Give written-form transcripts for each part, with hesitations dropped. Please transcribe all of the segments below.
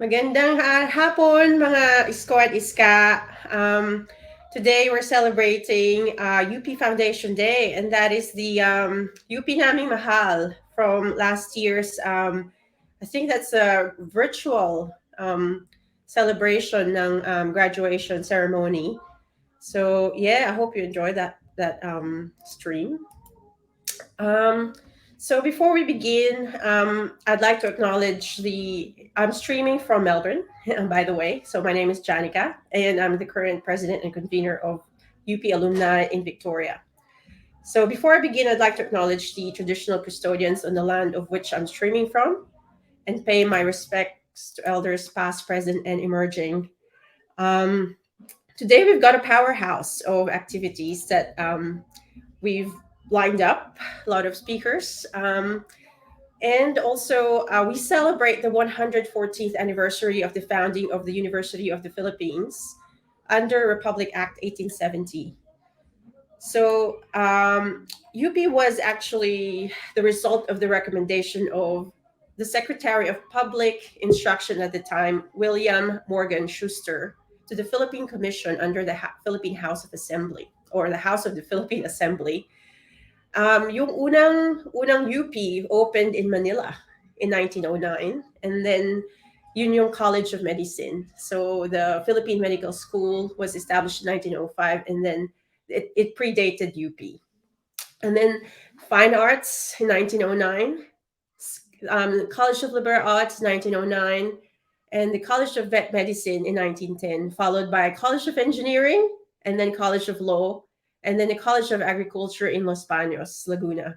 Magandang hapon mga isko at iska. Today we're celebrating UP Foundation Day, and that is the UP Naming Mahal from last year's, I think that's a virtual celebration ng graduation ceremony. So yeah, I hope you enjoyed that stream. So before we begin, I'd like to acknowledge I'm streaming from Melbourne, by the way. So my name is Janica, and I'm the current president and convener of UP Alumni in Victoria. So before I begin, I'd like to acknowledge the traditional custodians on the land of which I'm streaming from and pay my respects to elders past, present, and emerging. Today we've got a powerhouse of activities that we've lined up, a lot of speakers. And also, we celebrate the 114th anniversary of the founding of the University of the Philippines under Republic Act 1870. So, UP was actually the result of the recommendation of the Secretary of Public Instruction at the time, William Morgan Schuster, to the Philippine Commission under the Philippine House of Assembly, or the House of the Philippine Assembly. Yung unang UP opened in Manila in 1909, and then yun yung College of Medicine. So the Philippine Medical School was established in 1905, and then it predated UP. And then Fine Arts in 1909, College of Liberal Arts 1909, and the College of Vet Medicine in 1910, followed by College of Engineering, and then College of Law, and then the College of Agriculture in Los Baños, Laguna.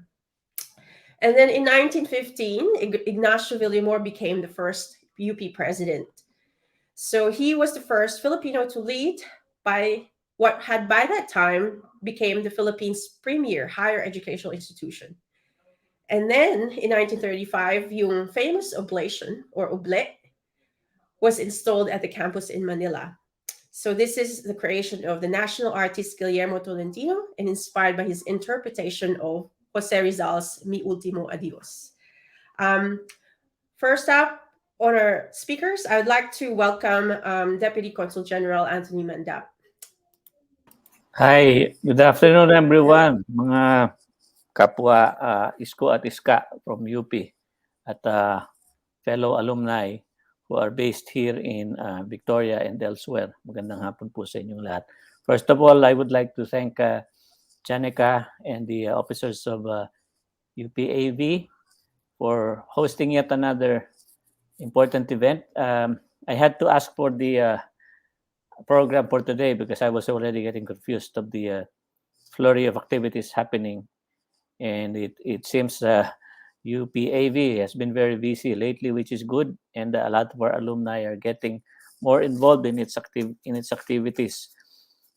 And then in 1915, Ignacio Villamor became the first UP president. So he was the first Filipino to lead by what had by that time became the Philippines' premier higher educational institution. And then in 1935, yung famous oblation or oblate was installed at the campus in Manila. So this is the creation of the national artist Guillermo Tolentino and inspired by his interpretation of Jose Rizal's Mi Ultimo Adios. First up on our speakers, I would like to welcome Deputy Consul General Anthony Mandap. Hi, good afternoon everyone, mga kapwa isko at iska from UP. At fellow alumni who are based here in Victoria and elsewhere. Magandang hapon po sa inyong lahat. First of all, I would like to thank Janica and the officers of UPAV for hosting yet another important event. I had to ask for the program for today because I was already getting confused of the flurry of activities happening. And it seems UPAV has been very busy lately, which is good. And a lot of our alumni are getting more involved in its activities.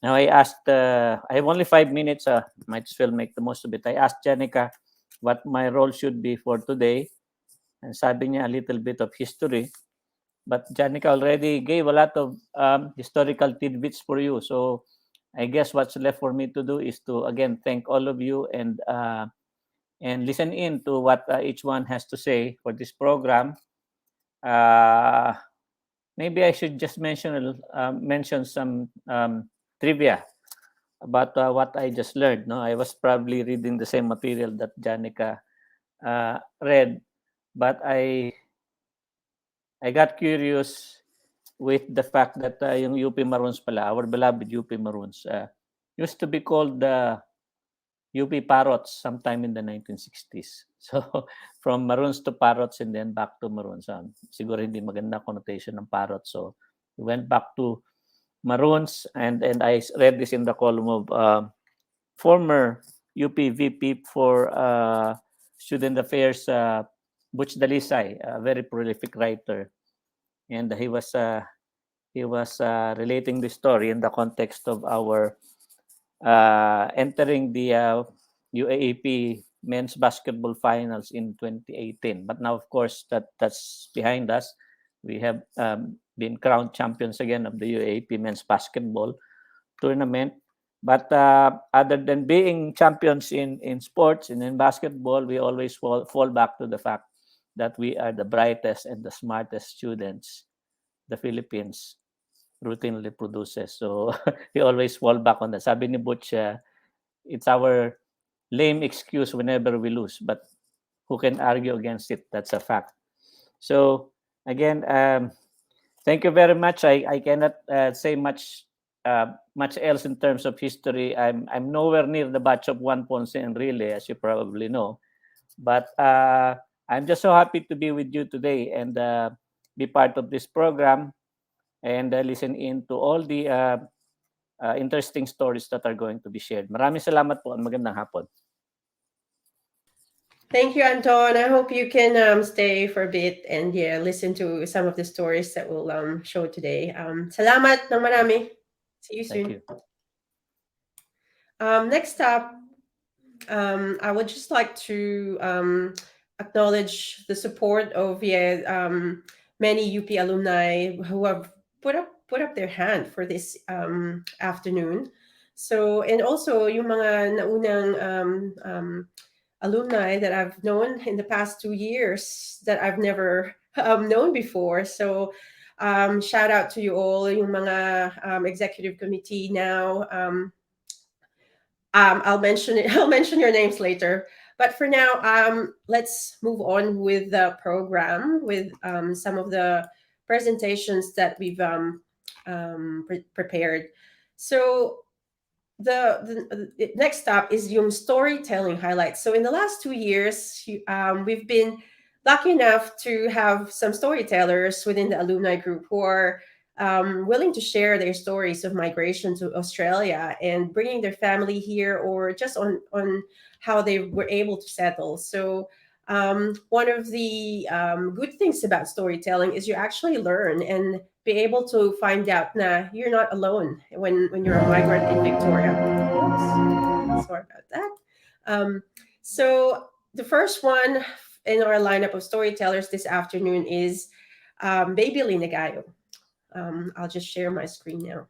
Now I asked, I have only 5 minutes, might as well make the most of it. I asked Janica what my role should be for today. And sabi niya a little bit of history. But Janica already gave a lot of historical tidbits for you. So I guess what's left for me to do is to, again, thank all of you and listen in to what each one has to say for this program. Maybe I should just mention some trivia about what I just learned. No, I was probably reading the same material that Janica read, but I got curious with the fact that yung UP Maroons pala, our beloved UP Maroons, used to be called the UP Parrots sometime in the 1960s. So, from Maroons to Parrots and then back to Maroons. Siguro hindi maganda connotation ng Parrots. So, we went back to Maroons and I read this in the column of former UP VP for Student Affairs, Butch Dalisay, a very prolific writer. And he was relating the story in the context of our entering the UAAP men's basketball finals in 2018. But now, of course, that's behind us. We have been crowned champions again of the UAAP men's basketball tournament. But other than being champions in sports and in basketball, we always fall back to the fact that we are the brightest and the smartest students the Philippines routinely produces. So we always fall back on that. Sabi ni Butch, it's our lame excuse whenever we lose, but who can argue against it? That's a fact. So again, thank you very much. I cannot say much else in terms of history. I'm nowhere near the batch of Juan Ponce and Rile, as you probably know. But I'm just so happy to be with you today and be part of this program and listen in to all the interesting stories that are going to be shared. Maraming salamat po. Magandang hapon. Thank you, Anton. I hope you can stay for a bit and listen to some of the stories that we'll show today. Salamat ng marami. See you soon. Thank you. Next up, I would just like to acknowledge the support of many UP alumni who have put up their hand for this afternoon. So, and also yung mga naunang alumni that I've known in the past 2 years that I've never known before. So, shout out to you all, yung mga executive committee now. I'll mention it. I'll mention your names later. But for now, let's move on with the program with some of the presentations that we've prepared. So the next stop is yung storytelling highlights. So in the last 2 years, we've been lucky enough to have some storytellers within the alumni group who are willing to share their stories of migration to Australia and bringing their family here, or just on how they were able to settle. So one of the good things about storytelling is you actually learn and be able to find out that you're not alone when you're a migrant in Victoria. Oops, sorry about that. So the first one in our lineup of storytellers this afternoon is Baby Linagayo. I'll just share my screen now.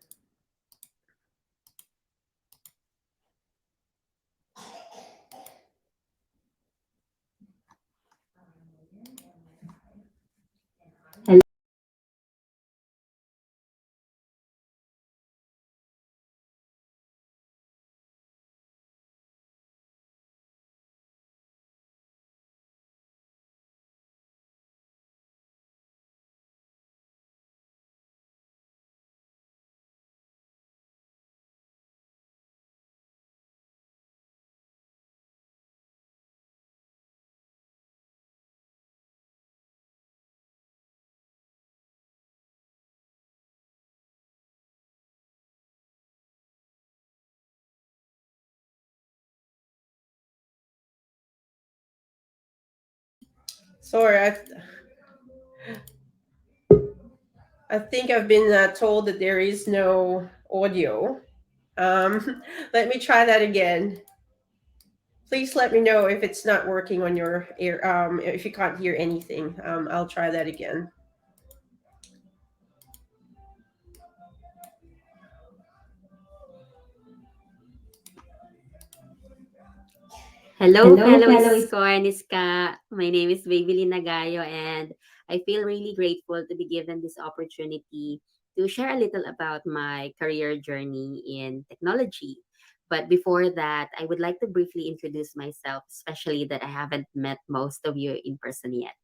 Sorry, I think I've been told that there is no audio. Let me try that again. Please let me know if it's not working on your ear. If you can't hear anything, I'll try that again. Hello, Hello, fellow fellow. Iska. My name is Baby Nagayo, and I feel really grateful to be given this opportunity to share a little about my career journey in technology. But before that, I would like to briefly introduce myself, especially that I haven't met most of you in person yet.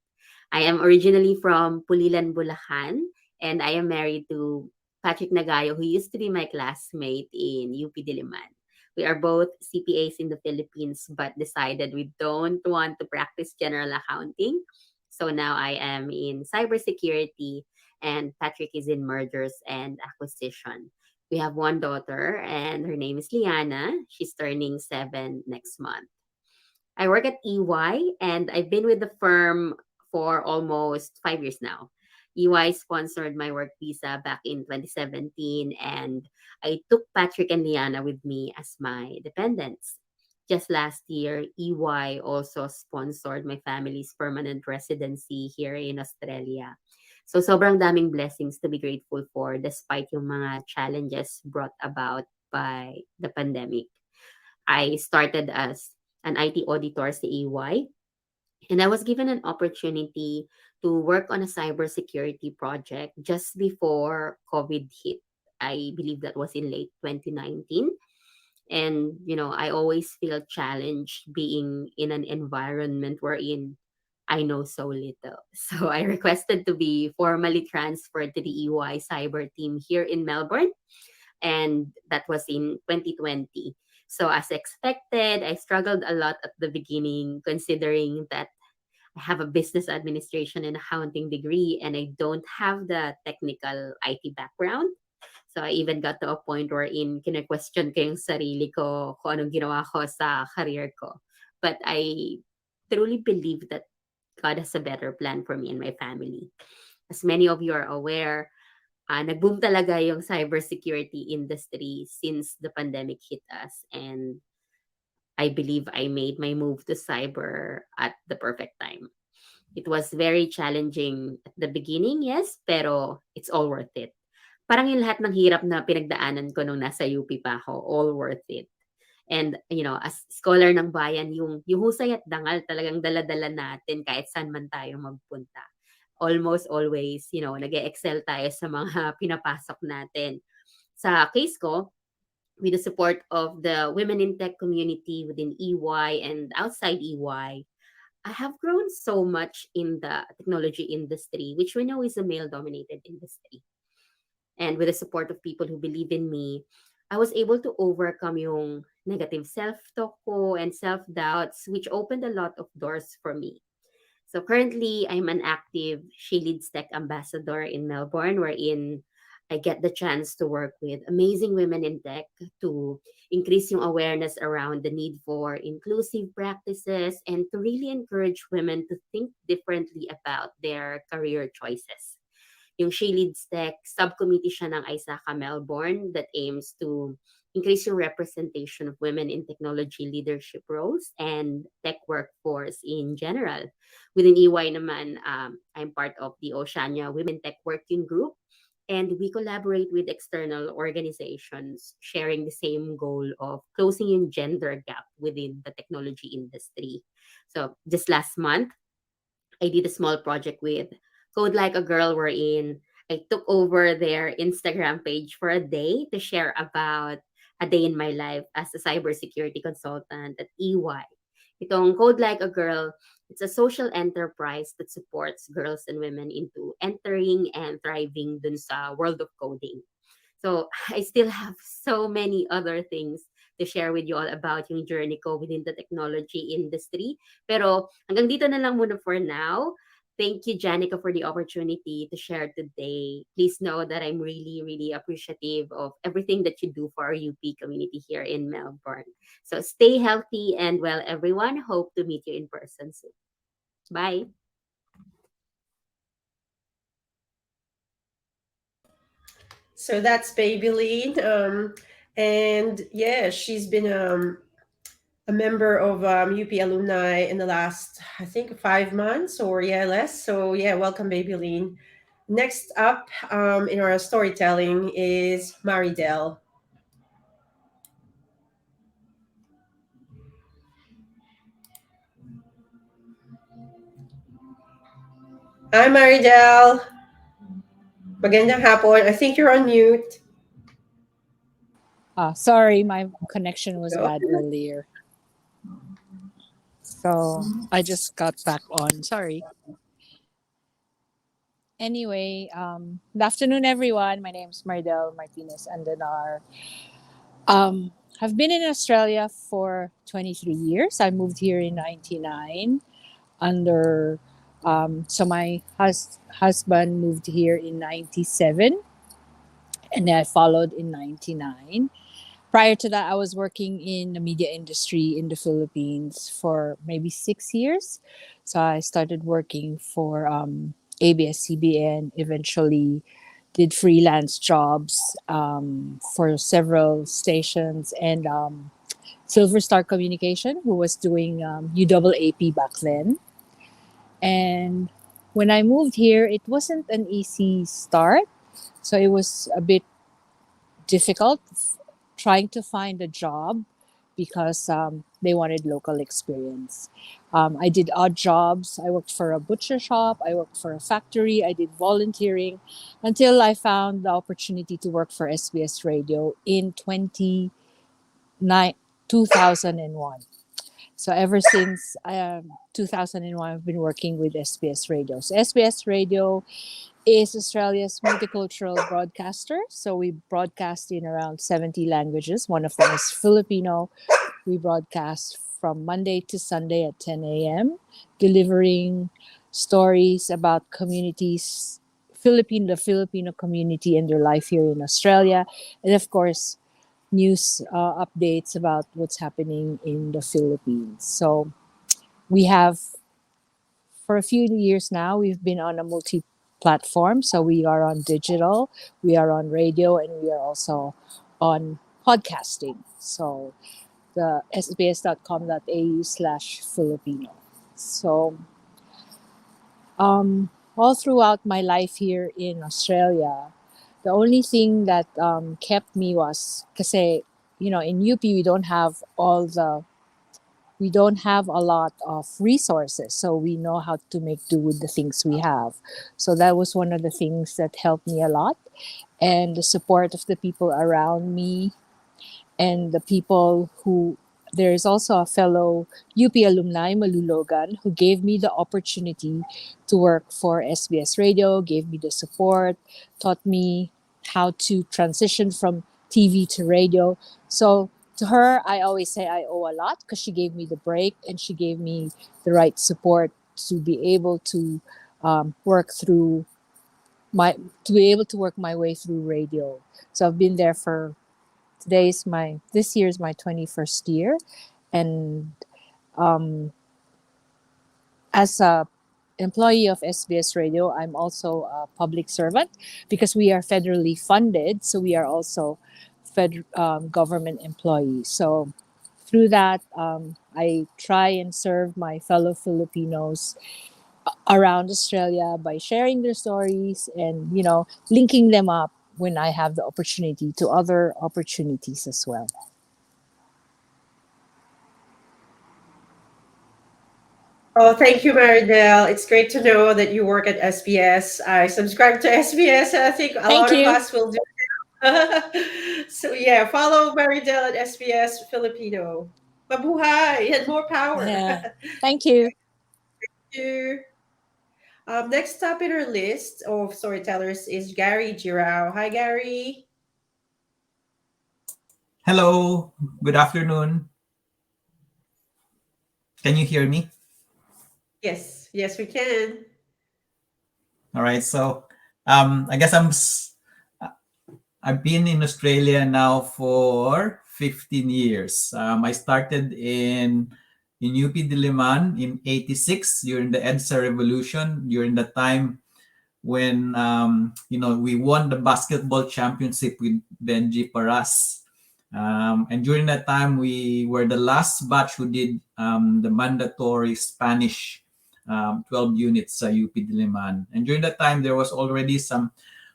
I am originally from Pulilan, Bulacan, and I am married to Patrick Nagayo, who used to be my classmate in UP Diliman. We are both CPAs in the Philippines, but decided we don't want to practice general accounting. So now I am in cybersecurity, and Patrick is in mergers and acquisition. We have one daughter, and her name is Liana. She's turning 7 next month. I work at EY, and I've been with the firm for almost 5 years now. EY sponsored my work visa back in 2017, and I took Patrick and Liana with me as my dependents. Just last year, EY also sponsored my family's permanent residency here in Australia. So sobrang daming blessings to be grateful for despite yung mga challenges brought about by the pandemic. I started as an IT auditor sa EY, and I was given an opportunity to work on a cybersecurity project just before COVID hit. I believe that was in late 2019. And, I always feel challenged being in an environment wherein I know so little. So I requested to be formally transferred to the EY cyber team here in Melbourne, and that was in 2020. So as expected, I struggled a lot at the beginning considering that I have a business administration and accounting degree and I don't have the technical IT background. So I even got to a point wherein kine-question ko yung sarili ko kung anong ginawa ko sa career ko. But I truly believe that God has a better plan for me and my family. As many of you are aware, nag-boom talaga yung cybersecurity industry since the pandemic hit us. And I believe I made my move to cyber at the perfect time. It was very challenging at the beginning, yes, pero it's all worth it. Parang yung lahat ng hirap na pinagdaanan ko nung nasa UP pa ako, all worth it. And, as scholar ng bayan, yung husay at dangal talagang dala-dala natin kahit saan man tayo magpunta. Almost always, nag-excel tayo sa mga pinapasok natin. Sa case ko, with the support of the women in tech community within EY and outside EY, I have grown so much in the technology industry, which we know is a male dominated industry. And with the support of people who believe in me, I was able to overcome yung negative self-talk ko and self-doubts, which opened a lot of doors for me. So currently, I'm an active She Leads Tech ambassador in Melbourne, wherein I get the chance to work with amazing women in tech to increase yung awareness around the need for inclusive practices and to really encourage women to think differently about their career choices. Yung She Leads Tech, subcommittee siya ng ISACA Melbourne that aims to increase yung representation of women in technology leadership roles and tech workforce in general. Within EY naman, I'm part of the Oceania Women Tech Working Group, and we collaborate with external organizations sharing the same goal of closing yung gender gap within the technology industry. So just last month, I did a small project with Code Like a Girl wherein I took over their Instagram page for a day to share about a day in my life as a cybersecurity consultant at EY. Itong Code Like a Girl, it's a social enterprise that supports girls and women into entering and thriving dun sa world of coding. So I still have so many other things to share with you all about yung journey ko within the technology industry. Pero hanggang dito na lang muna for now. Thank you, Janica, for the opportunity to share today. Please know that I'm really, really appreciative of everything that you do for our UP community here in Melbourne. So stay healthy and well, everyone. Hope to meet you in person soon. Bye. So that's Babyline. And yeah, she's been a member of UP Alumni in the last, I think, 5 months or yeah, less. So yeah, welcome, Babyline. Next up in our storytelling is Maridel. Hi, Maridel. Magandang hapon. I think you're on mute. Sorry, my connection was Go. bad earlier. So I just got back on. Sorry. Anyway, good afternoon, everyone. My name is Mardel Martinez Andanar. I've been in Australia for 23 years. I moved here in 99 under, so my husband moved here in 97 and then I followed in 99. Prior to that, I was working in the media industry in the Philippines for maybe 6 years. So I started working for ABS-CBN, eventually did freelance jobs for several stations and Silver Star Communication, who was doing UAAP back then. And when I moved here, it wasn't an easy start. So it was a bit difficult trying to find a job because they wanted local experience. I did odd jobs. I worked for a butcher shop. I worked for a factory. I did volunteering until I found the opportunity to work for SBS Radio in 2001. So ever since 2001, I've been working with SBS Radio. So SBS Radio is Australia's multicultural broadcaster. So we broadcast in around 70 languages. One of them is Filipino. We broadcast from Monday to Sunday at 10 a.m., delivering stories about communities, the Filipino community and their life here in Australia. And of course, news updates about what's happening in the Philippines. So we have, for a few years now, we've been on a multi-platform. So we are on digital, we are on radio, and we are also on podcasting. So the sbs.com.au/Filipino. So all throughout my life here in Australia, the only thing that kept me was kasi, in UP we don't have a lot of resources, so we know how to make do with the things we have. So that was one of the things that helped me a lot, and the support of the people around me and the people who there is also a fellow UP alumni, Malulogan, who gave me the opportunity to work for SBS Radio, gave me the support, taught me how to transition from TV to radio. So to her, I always say I owe a lot because she gave me the break and she gave me the right support to be able to work through to be able to work my way through radio. So I've been there for this year is my 21st year, and as a employee of SBS Radio, I'm also a public servant because we are federally funded, so we are also government employees. So through that, I try and serve my fellow Filipinos around Australia by sharing their stories and linking them up when I have the opportunity to other opportunities as well. Oh, thank you, Maridel. It's great to know that you work at SBS. I subscribe to SBS. I think a Thank lot of you. us will do. So yeah, follow Maridel at SBS Filipino. Mabuhay and more power. Yeah. Thank you. Thank you. Next up in our list of storytellers is Gary Giroud. Hi, Gary. Hello, good afternoon. Can you hear me? Yes, yes, we can. All right, so I guess I've been in Australia now for 15 years. I started in UP Diliman in '86 during the EDSA revolution. During that time, when we won the basketball championship with Benji Paras. And during that time, we were the last batch who did the mandatory Spanish 12 units sa UP Diliman. And during that time, there was already some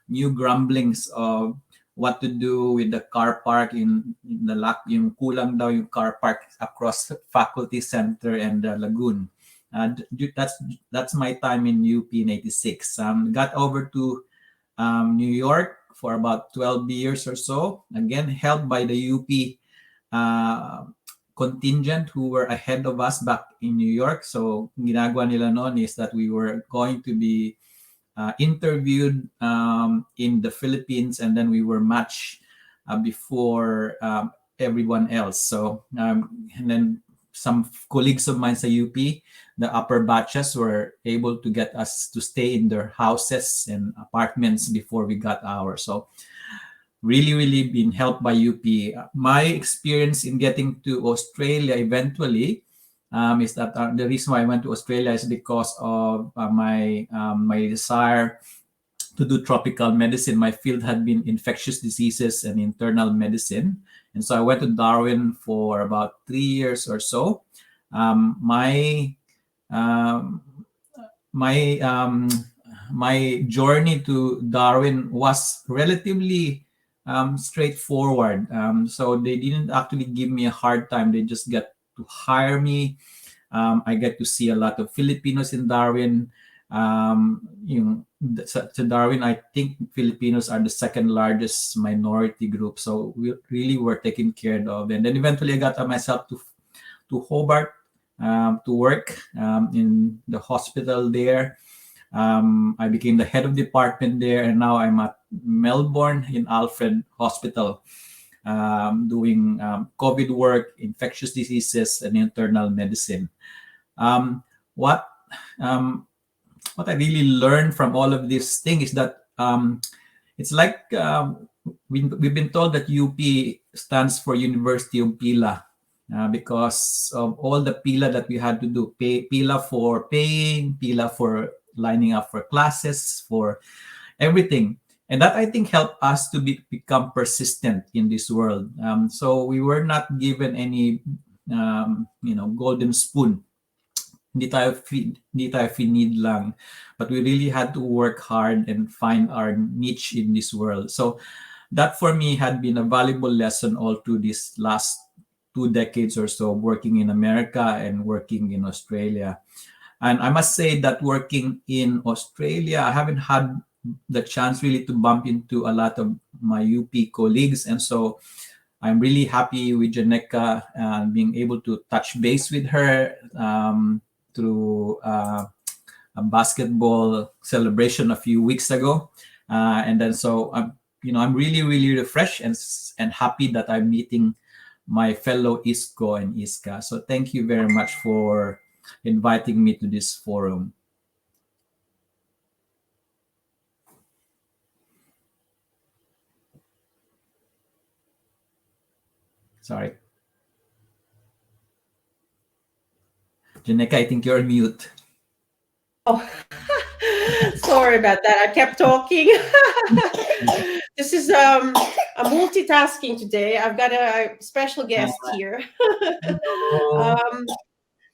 new grumblings of what to do with the car park in the yung kulang daw yung car park across Faculty Center and the Lagoon. That's my time in UP in 86. Got over to New York for about 12 years or so, again helped by the UP contingent who were ahead of us back in New York. So ginagawa nila noon is that we were going to be interviewed in the Philippines, and then we were matched before everyone else. So and then some colleagues of mine sa UP, the upper batches, were able to get us to stay in their houses and apartments before we got ours. So really been helped by UP. My experience in getting to Australia eventually is that the reason why I went to Australia is because of my desire to do tropical medicine. My field had been infectious diseases and internal medicine. And so I went to Darwin for about 3 years or so. My journey to Darwin was relatively straightforward. So they didn't actually give me a hard time. They just got to hire me. I get to see a lot of Filipinos in Darwin. To Darwin, I think Filipinos are the second largest minority group. So we really were taken care of. And then eventually I got myself to Hobart to work in the hospital there. I became the head of department there, and now I'm at Melbourne in Alfred Hospital doing COVID work, infectious diseases, and internal medicine. What I really learned from all of this thing is that it's like we've been told that UP stands for University of Pila because of all the Pila that we had to do. Pila for paying, Pila for lining up for classes, for everything. And that, I think, helped us to become persistent in this world. So we were not given any golden spoon. Hindi tayo finid lang, but we really had to work hard and find our niche in this world. So that for me had been a valuable lesson all through this last 2 decades or so working in America and working in Australia. And I must say that working in Australia, I haven't had the chance really to bump into a lot of my UP colleagues. And so I'm really happy with Janeka and being able to touch base with her through a basketball celebration a few weeks ago. And then so I'm really refreshed and happy that I'm meeting my fellow ISCO and ISCA. So thank you very much for inviting me to this forum. Sorry. Janeka, I think you're on mute. Oh, sorry about that. I kept talking. This is a multitasking today. I've got a special guest here.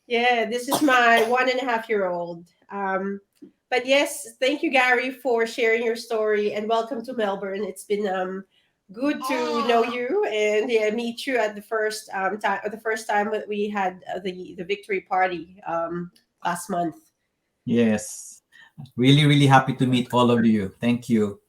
Yeah, this is my 1.5-year-old. But yes, thank you, Gary, for sharing your story, and welcome to Melbourne. It's been good to know you and meet you at the first time that we had the victory party last month. Yes, really happy to meet all of you. Thank you.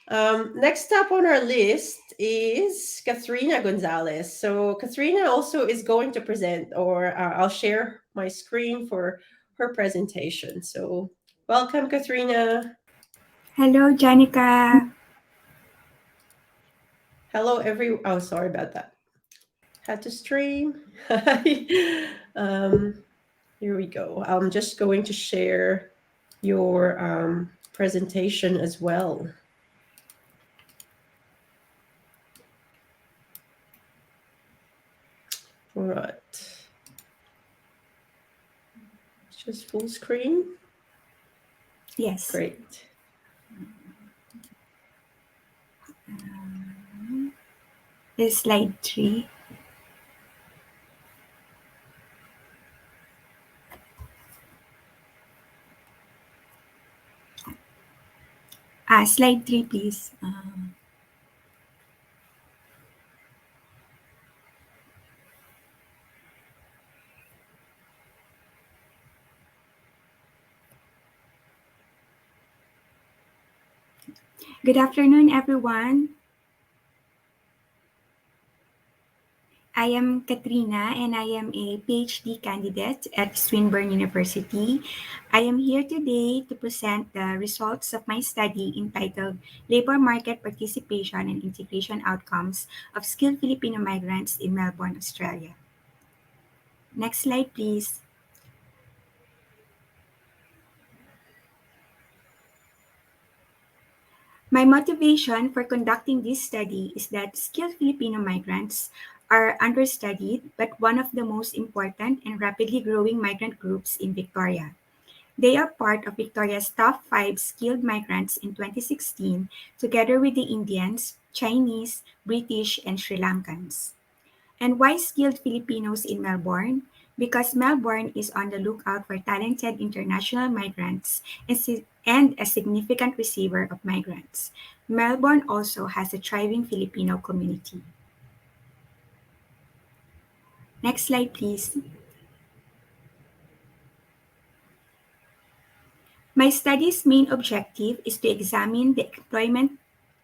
Next up on our list is Catharina Gonzalez. So Catharina also is going to present, or I'll share my screen for her presentation. So welcome, Catharina. Hello, Janica. Hello, oh, sorry about that. Had to stream. Here we go. I'm just going to share your presentation as well. All right. It's just full screen. Yes. Great. Is slide 3. Slide 3, please. Good afternoon, everyone. I am Katrina and I am a PhD candidate at Swinburne University. I am here today to present the results of my study entitled Labor Market Participation and Integration Outcomes of Skilled Filipino Migrants in Melbourne, Australia. Next slide, please. My motivation for conducting this study is that skilled Filipino migrants are understudied but one of the most important and rapidly growing migrant groups in Victoria. They are part of Victoria's top 5 skilled migrants in 2016, together with the Indians, Chinese, British, and Sri Lankans. And why skilled Filipinos in Melbourne? Because Melbourne is on the lookout for talented international migrants and a significant receiver of migrants. Melbourne also has a thriving Filipino community. Next slide, please. My study's main objective is to examine the employment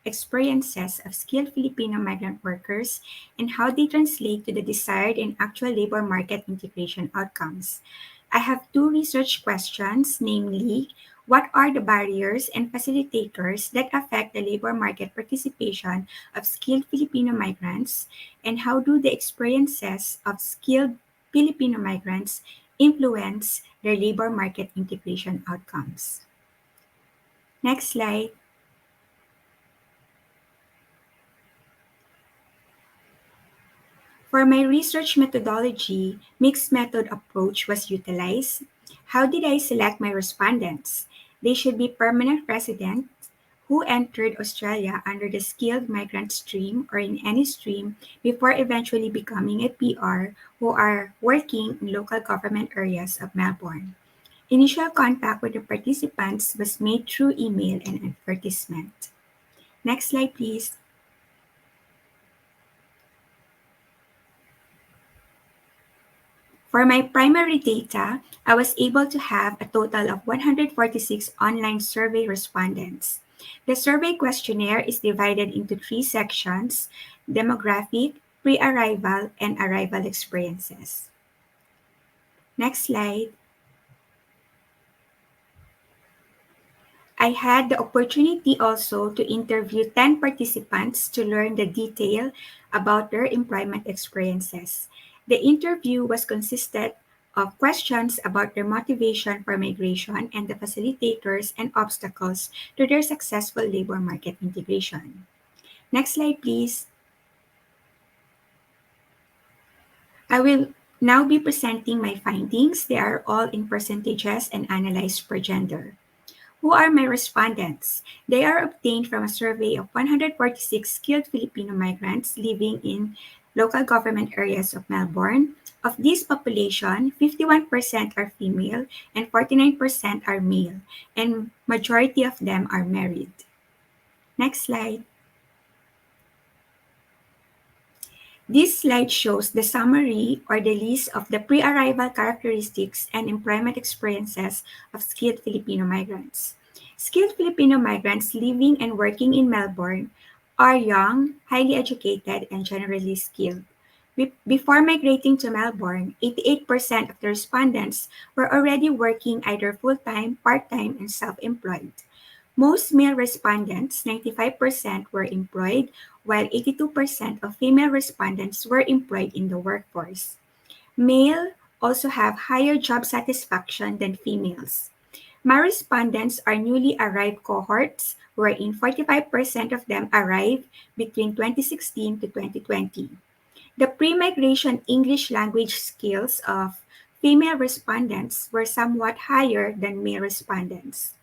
experiences of skilled Filipino migrant workers and how they translate to the desired and actual labor market integration outcomes. I have 2 research questions, namely, what are the barriers and facilitators that affect the labor market participation of skilled Filipino migrants, and how do the experiences of skilled Filipino migrants influence their labor market integration outcomes? Next slide. For my research methodology, mixed method approach was utilized. How did I select my respondents? They should be permanent residents who entered Australia under the skilled migrant stream or in any stream before eventually becoming a PR, who are working in local government areas of Melbourne. Initial contact with the participants was made through email and advertisement. Next slide, please. For my primary data, I was able to have a total of 146 online survey respondents. The survey questionnaire is divided into 3 sections: demographic, pre-arrival, and arrival experiences. Next slide. I had the opportunity also to interview 10 participants to learn the detail about their employment experiences. The interview was consisted of questions about their motivation for migration and the facilitators and obstacles to their successful labor market integration. Next slide, please. I will now be presenting my findings. They are all in percentages and analyzed per gender. Who are my respondents? They are obtained from a survey of 146 skilled Filipino migrants living in local government areas of Melbourne. Of this population, 51% are female and 49% are male, and majority of them are married. Next slide. This slide shows the summary or the list of the pre-arrival characteristics and employment experiences of skilled Filipino migrants. Skilled Filipino migrants living and working in Melbourne are young, highly educated, and generally skilled. Before migrating to Melbourne, 88% of the respondents were already working either full-time, part-time, and self-employed. Most male respondents, 95%, were employed, while 82% of female respondents were employed in the workforce. Male also have higher job satisfaction than females. My respondents are newly arrived cohorts, wherein 45% of them arrived between 2016 to 2020. The pre-migration English language skills of female respondents were somewhat higher than male respondents.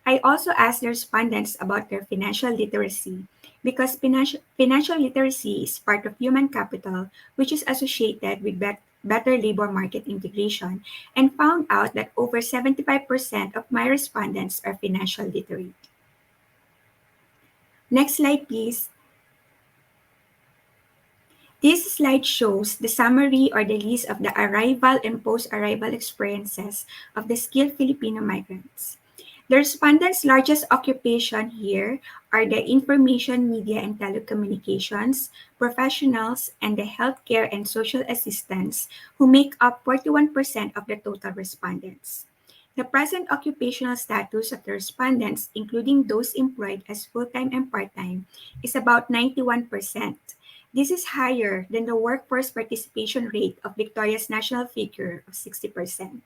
I also asked the respondents about their financial literacy because financial literacy is part of human capital, which is associated with better labor market integration, and found out that over 75% of my respondents are financial literate. Next slide, please. This slide shows the summary or the list of the arrival and post-arrival experiences of the skilled Filipino migrants. The respondents' largest occupation here are the information, media, and telecommunications professionals and the healthcare and social assistants, who make up 41% of the total respondents. The present occupational status of the respondents, including those employed as full-time and part-time, is about 91%. This is higher than the workforce participation rate of Victoria's national figure of 60%.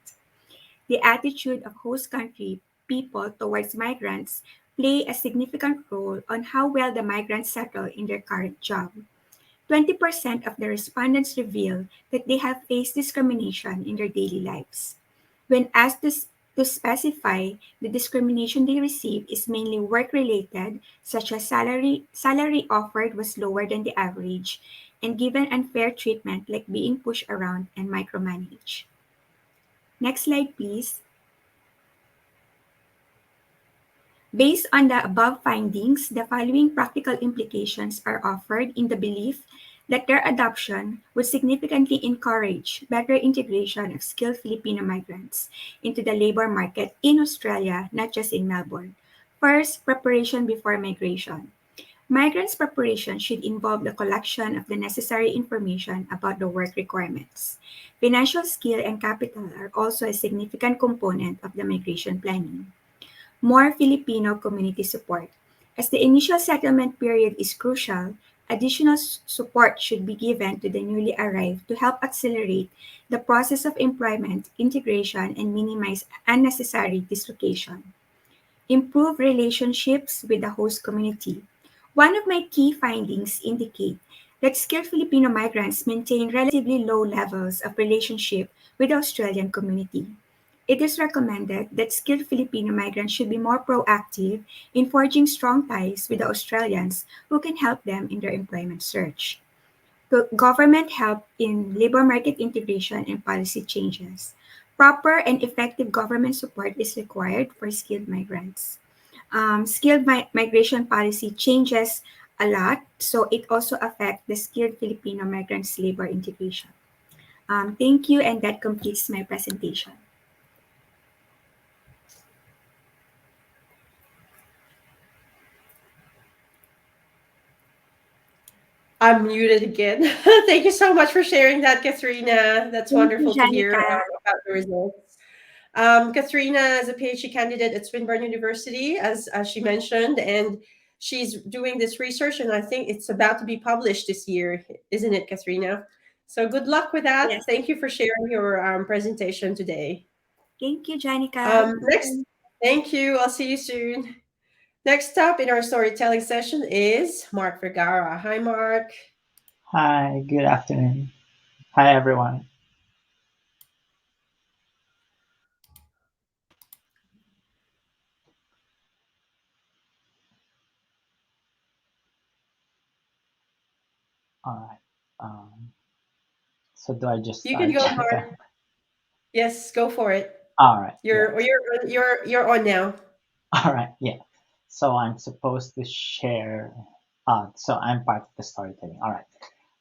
The attitude of host country people towards migrants play a significant role on how well the migrants settle in their current job. 20% of the respondents reveal that they have faced discrimination in their daily lives. When asked to specify, the discrimination they receive is mainly work-related, such as salary offered was lower than the average, and given unfair treatment like being pushed around and micromanaged. Next slide, please. Based on the above findings, the following practical implications are offered in the belief that their adoption would significantly encourage better integration of skilled Filipino migrants into the labor market in Australia, not just in Melbourne. First, preparation before migration. Migrants' preparation should involve the collection of the necessary information about the work requirements. Financial skill and capital are also a significant component of the migration planning. More Filipino community support. As the initial settlement period is crucial, additional support should be given to the newly arrived to help accelerate the process of employment, integration, and minimize unnecessary dislocation. Improve relationships with the host community. One of my key findings indicate that skilled Filipino migrants maintain relatively low levels of relationship with the Australian community. It is recommended that skilled Filipino migrants should be more proactive in forging strong ties with the Australians who can help them in their employment search. Government help in labor market integration and policy changes. Proper and effective government support is required for skilled migrants. Migration policy changes a lot, so it also affects the skilled Filipino migrants' labor integration. Thank you, and that completes my presentation. I'm muted again. Thank you so much for sharing that, Katharina. That's Thank you, wonderful to hear Janica. about the results. Katharina is a PhD candidate at Swinburne University, as she mentioned, and she's doing this research, and I think it's about to be published this year, isn't it, Katharina? So good luck with that. Yes. Thank you for sharing your presentation today. Thank you, Janica. Next, thank you. I'll see you soon. Next up in our storytelling session is Mark Vergara. Hi, Mark. Hi, good afternoon. Hi, everyone. All right. So do I just You start, can go, Janica? Mark. Yes, go for it. All right. You're on now. All right. Yeah. So I'm supposed to share. So I'm part of the storytelling. All right.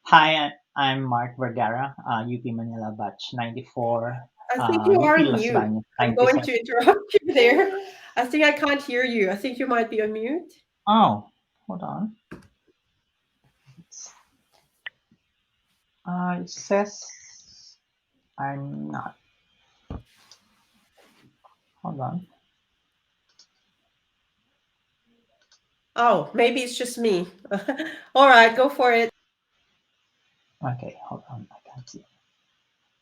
Hi, I'm Mark Vergara, UP Manila batch 94. I think you are UP on Las mute. Bañas I'm going 97. to interrupt you there. I think I can't hear you. I think you might be on mute. Oh, hold on. It says I'm not. Hold on. Oh, maybe it's just me. All right, go for it. Okay, hold on. I can't see.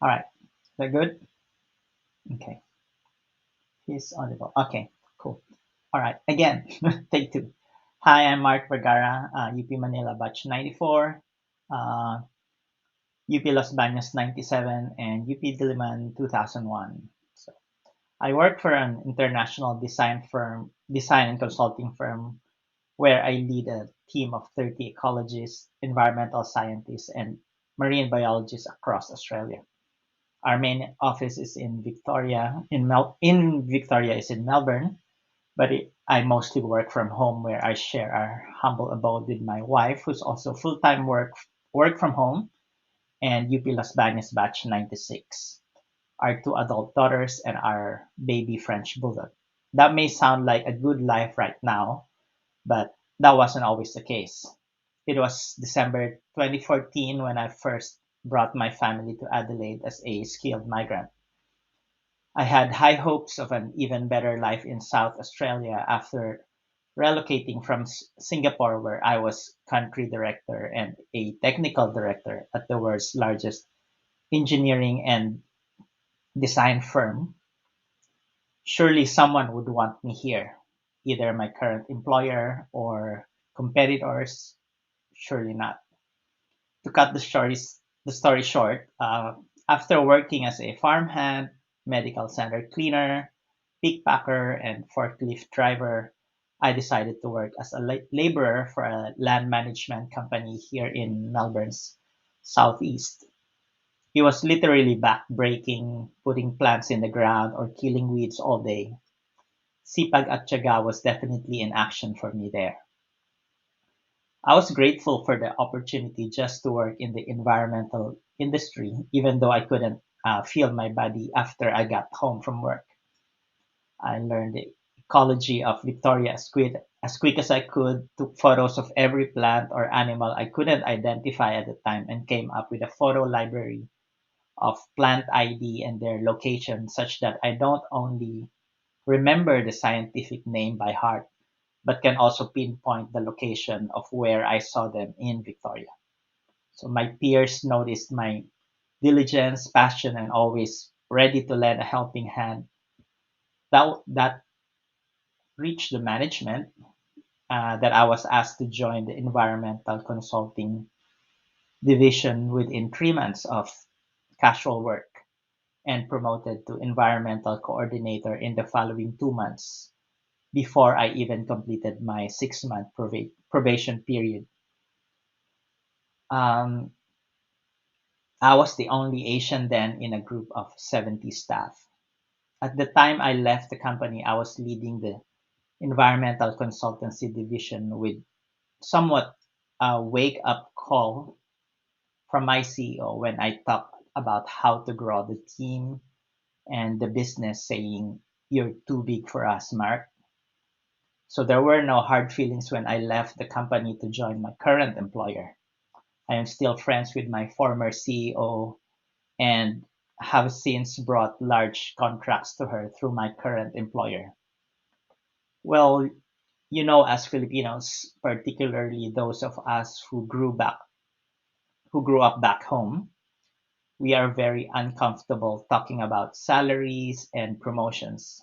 All right. Is that good? Okay. He's audible. Okay, cool. All right, again, take two. Hi, I'm Mark Vergara, UP Manila batch 94, UP Los Baños 97, and UP Diliman 2001. So I work for an international design firm design and consulting firm where I lead a team of 30 ecologists, environmental scientists, and marine biologists across Australia. Our main office is in Victoria. In Victoria is in Melbourne, but I mostly work from home, where I share our humble abode with my wife, who's also full-time work from home, and UP Las Bañas batch 96, our two adult daughters, and our baby French bulldog. That may sound like a good life right now, but that wasn't always the case. It was December 2014 when I first brought my family to Adelaide as a skilled migrant. I had high hopes of an even better life in South Australia after relocating from Singapore, where I was country director and a technical director at the world's largest engineering and design firm. Surely someone would want me here, either my current employer or competitors. Surely not. To cut the story short, after working as a farmhand, medical center cleaner, pickpacker, and forklift driver, I decided to work as a laborer for a land management company here in Melbourne's southeast. It was literally back-breaking, putting plants in the ground or killing weeds all day. Sipag at tiyaga was definitely in action for me there. I was grateful for the opportunity just to work in the environmental industry, even though I couldn't feel my body after I got home from work. I learned the ecology of Victoria as quick as I could, took photos of every plant or animal I couldn't identify at the time, and came up with a photo library of plant ID and their location, such that I don't only remember the scientific name by heart, but can also pinpoint the location of where I saw them in Victoria. So my peers noticed my diligence, passion, and always ready to lend a helping hand. That reached the management, that I was asked to join the environmental consulting division within 3 months of casual work, and promoted to environmental coordinator in the following 2 months, before I even completed my 6 month probation period. Um, I was the only Asian then in a group of 70 staff. At the time I left the company, I was leading the environmental consultancy division with somewhat a wake up call from my CEO when I talked about how to grow the team and the business, saying, "You're too big for us, Mark." So there were no hard feelings when I left the company to join my current employer. I am still friends with my former CEO and have since brought large contracts to her through my current employer. Well, as Filipinos, particularly those of us who grew up back home, we are very uncomfortable talking about salaries and promotions.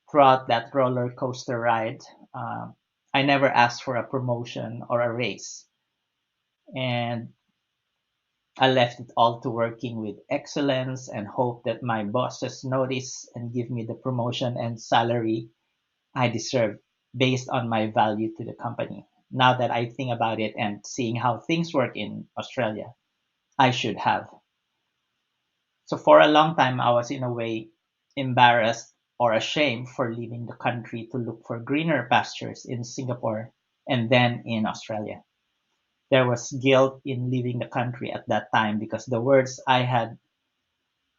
Throughout that roller coaster ride, I never asked for a promotion or a raise, and I left it all to working with excellence and hope that my bosses notice and give me the promotion and salary I deserve based on my value to the company. Now that I think about it and seeing how things work in Australia, I should have. So for a long time, I was in a way embarrassed or ashamed for leaving the country to look for greener pastures in Singapore and then in Australia. There was guilt in leaving the country at that time because the words I had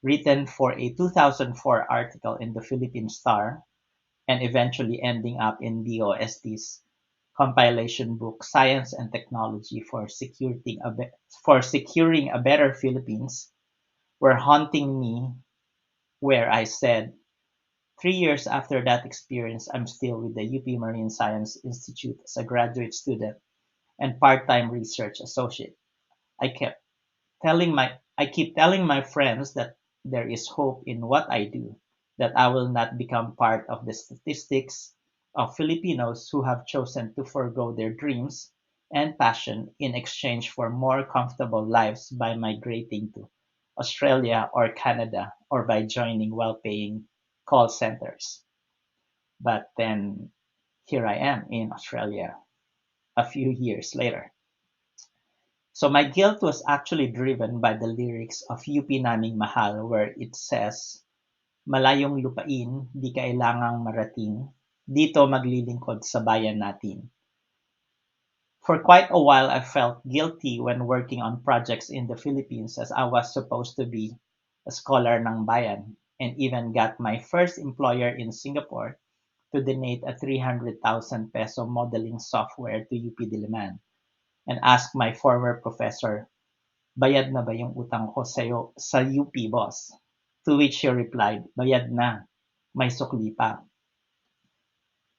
written for a 2004 article in the Philippine Star, and eventually ending up in DOST's compilation book Science and Technology for Securing a Better Philippines, were haunting me, where I said, 3 years after that experience, I'm still with the UP Marine Science Institute as a graduate student and part-time research associate. I kept I keep telling my friends that there is hope in what I do, that I will not become part of the statistics of Filipinos who have chosen to forego their dreams and passion in exchange for more comfortable lives by migrating to Australia or Canada, or by joining well-paying call centers. But then here I am in Australia a few years later. So my guilt was actually driven by the lyrics of UP Naming Mahal where it says, Malayong lupain, di kailangang marating, dito maglilingkod sa bayan natin. For quite a while, I felt guilty when working on projects in the Philippines as I was supposed to be a scholar ng bayan and even got my first employer in Singapore to donate a 300,000 peso modeling software to UP Diliman and ask my former professor, bayad na ba yung utang ko sa'yo sa UP, boss? To which he replied, bayad na, may sukli pa.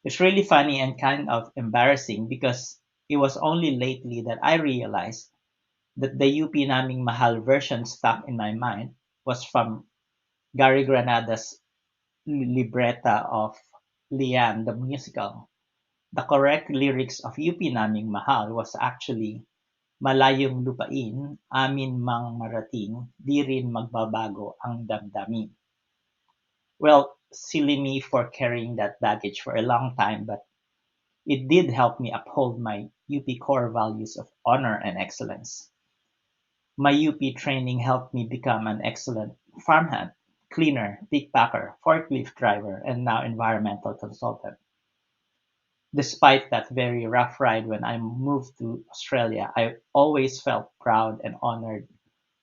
It's really funny and kind of embarrassing because it was only lately that I realized that the UP Naming Mahal version stuck in my mind was from Gary Granada's libreta of Lian the musical. The correct lyrics of UP Naming Mahal was actually Malayong lupain, amin mang marating, di rin magbabago ang damdamin. Well, silly me for carrying that baggage for a long time, but it did help me uphold my UP core values of honor and excellence. My UP training helped me become an excellent farmhand, cleaner, pickpacker, forklift driver, and now environmental consultant. Despite that very rough ride when I moved to Australia, I always felt proud and honored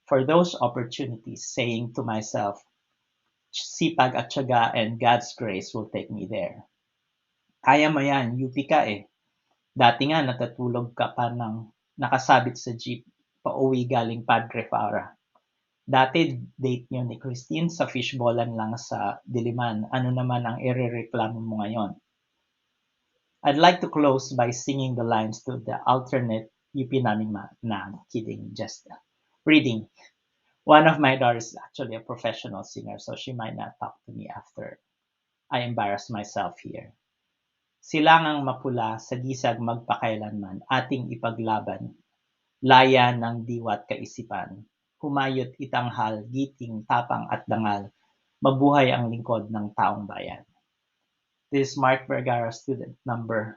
for those opportunities, saying to myself, sipag at tiyaga and God's grace will take me there. Kaya mo yan, UP ka eh. Dati nga natutulog ka pa ng nakasabit sa jeep pauwi galing Padre Fara. Dati date nyo ni Christine sa fishballan lang sa Diliman. Ano naman ang irereklamo mo ngayon? I'd like to close by singing the lines to the alternate UP Naming Nah, kidding, just reading. One of my daughters is actually a professional singer, so she might not talk to me after I embarrass myself here. Silangang mapula sa gisag magpakailanman, ating ipaglaban, laya ng diwa't kaisipan, humayot itanghal, giting, tapang at dangal, mabuhay ang lingkod ng taong bayan. This is Mark Vergara, student number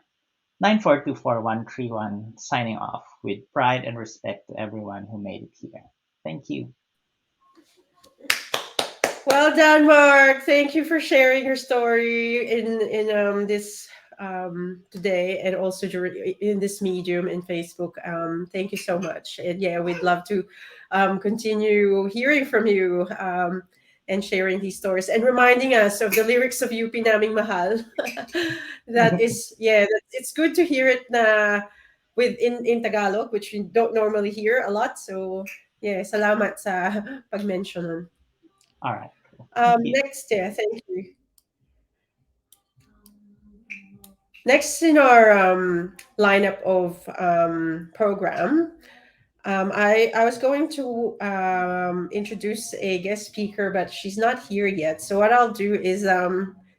9424131, signing off with pride and respect to everyone who made it here. Thank you. Well done, Mark. Thank you for sharing your story in this today and also in this medium in Facebook. Thank you so much. And yeah, we'd love to continue hearing from you and sharing these stories and reminding us of the lyrics of UP Naming Mahal. That is, yeah, it's good to hear it in Tagalog, which we don't normally hear a lot. So yeah, salamat sa pag-mention nun. All right. Cool. Thank you. Next, yeah, thank you. Next in our lineup of program, I was going to introduce a guest speaker, but she's not here yet. So what I'll do is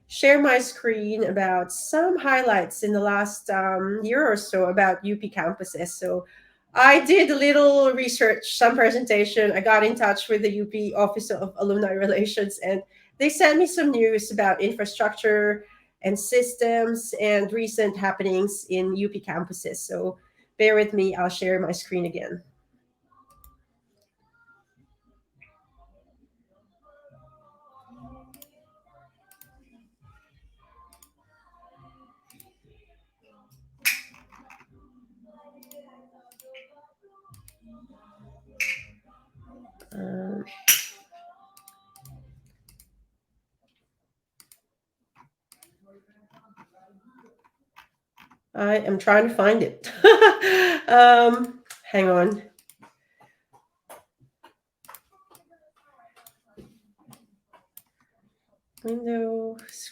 share my screen about some highlights in the last year or so about UP campuses. So I did a little research, some presentation. I got in touch with the UP Office of Alumni Relations, and they sent me some news about infrastructure and systems and recent happenings in UP campuses. So bear with me, I'll share my screen again. I am trying to find it. Hang on.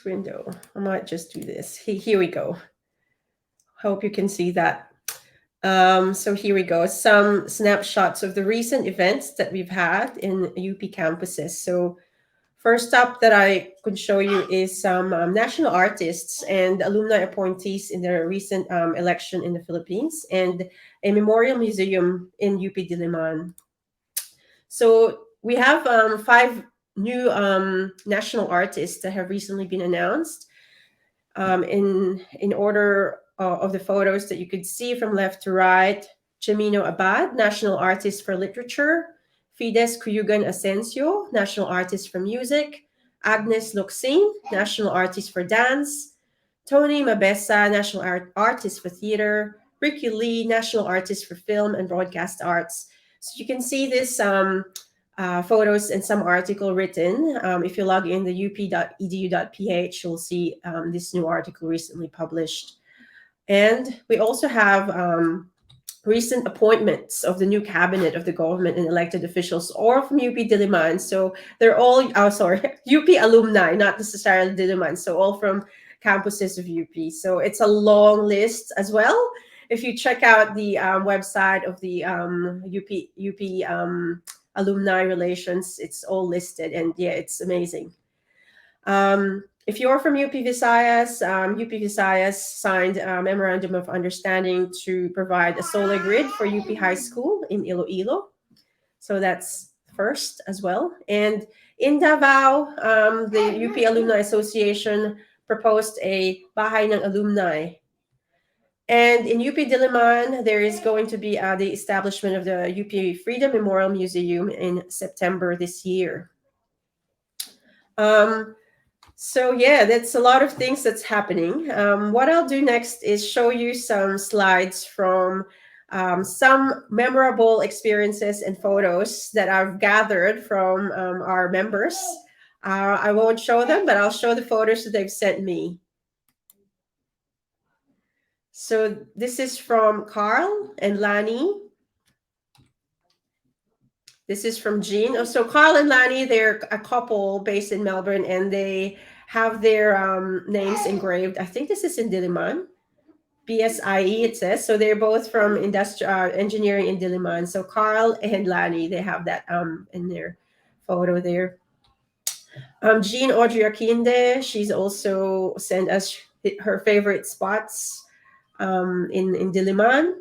Window. I might just do this. Here we go. Hope you can see that. So here we go. Some snapshots of the recent events that we've had in UP campuses. So first up that I could show you is some national artists and alumni appointees in the recent election in the Philippines and a memorial museum in UP Diliman. So we have 5 new national artists that have recently been announced. In order of the photos that you could see from left to right: Chimino Abad, National Artist for Literature; Fides Cuyugan Asensio, National Artist for Music; Agnes Luxin, National Artist for Dance; Tony Mabesa, National Artist for Theater; Ricky Lee, National Artist for Film and Broadcast Arts. So you can see this photos and some article written. If you log in the up.edu.ph, you'll see this new article recently published. And we also have recent appointments of the new cabinet of the government and elected officials, or from UP Diliman. So they're all, UP alumni, not necessarily Diliman. So all from campuses of UP. So it's a long list as well. If you check out the website of the UP alumni relations, it's all listed, and yeah, it's amazing. If you're from UP Visayas, UP Visayas signed a memorandum of understanding to provide a solar grid for UP High School in Iloilo. So that's first as well. And in Davao, the UP Alumni Association proposed a Bahay ng Alumni. And in UP Diliman, there is going to be the establishment of the UP Freedom Memorial Museum in September this year. So yeah, that's a lot of things that's happening. What I'll do next is show you some slides from some memorable experiences and photos that I've gathered from our members. I won't show them, but I'll show the photos that they've sent me. So this is from Carl and Lani. This is from Jean. Oh, so Carl and Lani, they're a couple based in Melbourne, and they have their names engraved. I think this is in Diliman. BSIE, it says. So they're both from industrial engineering in Diliman. So Carl and Lani, they have that in their photo there. Jean Audrey Akinde, she's also sent us her favorite spots in Diliman.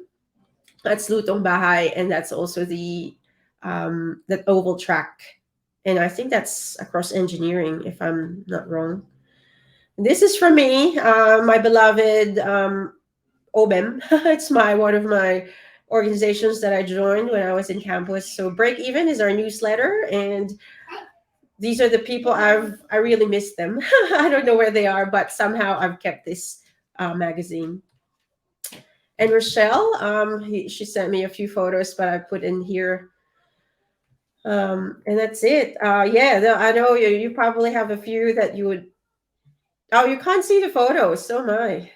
That's Lutong Bahay, and that's also the that oval track. And I think that's across engineering, if I'm not wrong. This is from me, my beloved OBEM. It's one of my organizations that I joined when I was in campus. So Break Even is our newsletter, and these are the people I really miss them. I don't know where they are, but somehow I've kept this magazine. And Rochelle, she sent me a few photos, but I put in here. And that's it. Yeah, I know you probably have a few that you would. Oh, you can't see the photos. So my.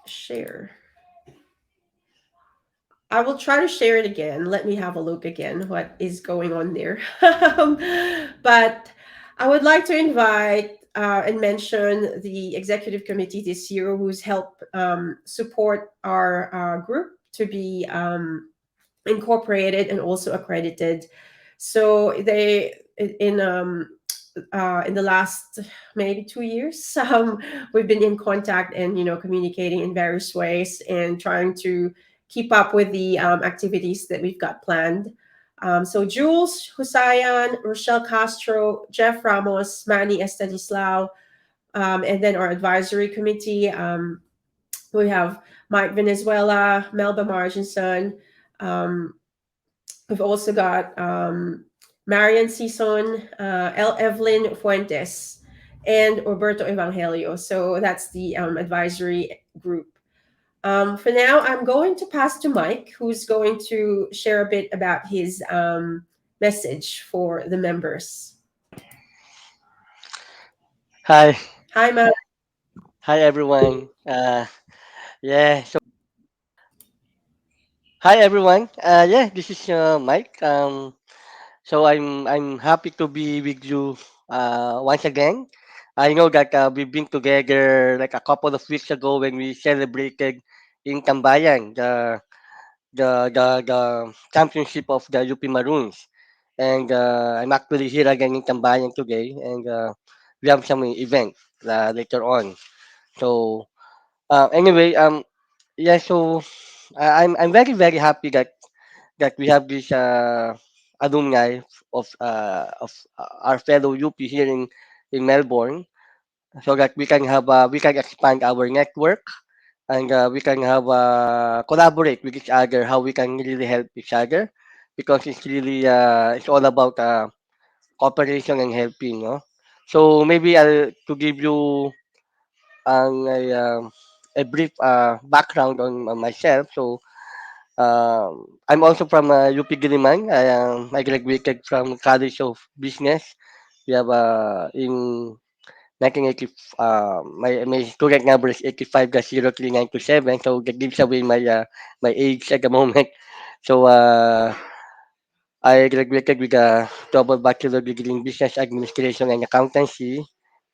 Share. I will try to share it again. Let me have a look again what is going on there. But I would like to invite and mention the executive committee this year, who's helped support our group to be incorporated and also accredited. So they in the last maybe 2 years, we've been in contact and communicating in various ways and trying to keep up with the activities that we've got planned. So Jules Husayan, Rochelle Castro, Jeff Ramos, Manny Estanislao, and then our advisory committee. We have Mike Venezuela, Melba Marginson. We've also got Marian Sison, Evelyn Fuentes, and Roberto Evangelio. So that's the advisory group. For now, I'm going to pass to Mike, who's going to share a bit about his message for the members. Hi. Hi, Mike. Hi, everyone. Yeah. So, hi, everyone. Yeah, this is Mike. So I'm happy to be with you once again. I know that we've been together like a couple of weeks ago when we celebrated in Tambayan the championship of the UP Maroons, and I'm actually here again in Tambayan today, and we have some event later on. So anyway, yeah. So I'm very happy that we have this alumni of our fellow UP here in Melbourne, so that we can expand our network, and we can have collaborate with each other how we can really help each other, because it's really it's all about cooperation and helping, no? So maybe I'll to give you ang a brief background on myself. So I'm also from UP Giliman. I graduated from College of Business. We have in 1980, my student number is 85-03927. So that gives away my age at the moment. So I graduated with a double bachelor degree in business administration and accountancy.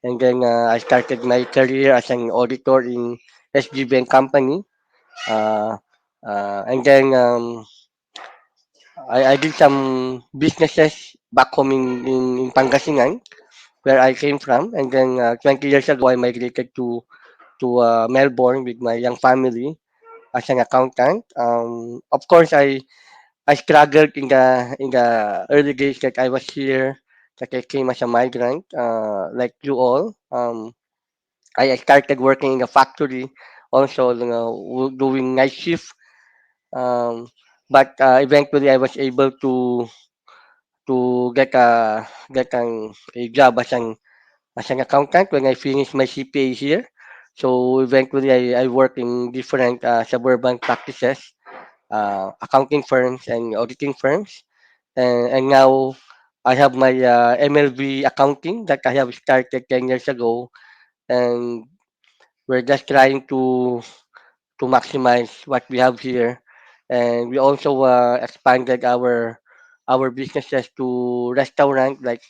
And then I started my career as an auditor in SGB and Company. Uh, and then I did some businesses back home in Pangasinan, where I came from. And then 20 years ago, I migrated to Melbourne with my young family as an accountant. Of course, I struggled in the early days that I was here, that I came as a migrant, like you all. I started working in a factory, also doing night shift. Um, but eventually, I was able to get a job as an accountant when I finished my CPA here. So eventually, I work in different suburban practices, accounting firms and auditing firms. And now I have my MLB accounting that I have started 10 years ago, and we're just trying to maximize what we have here. And we also expanded our businesses to restaurant, like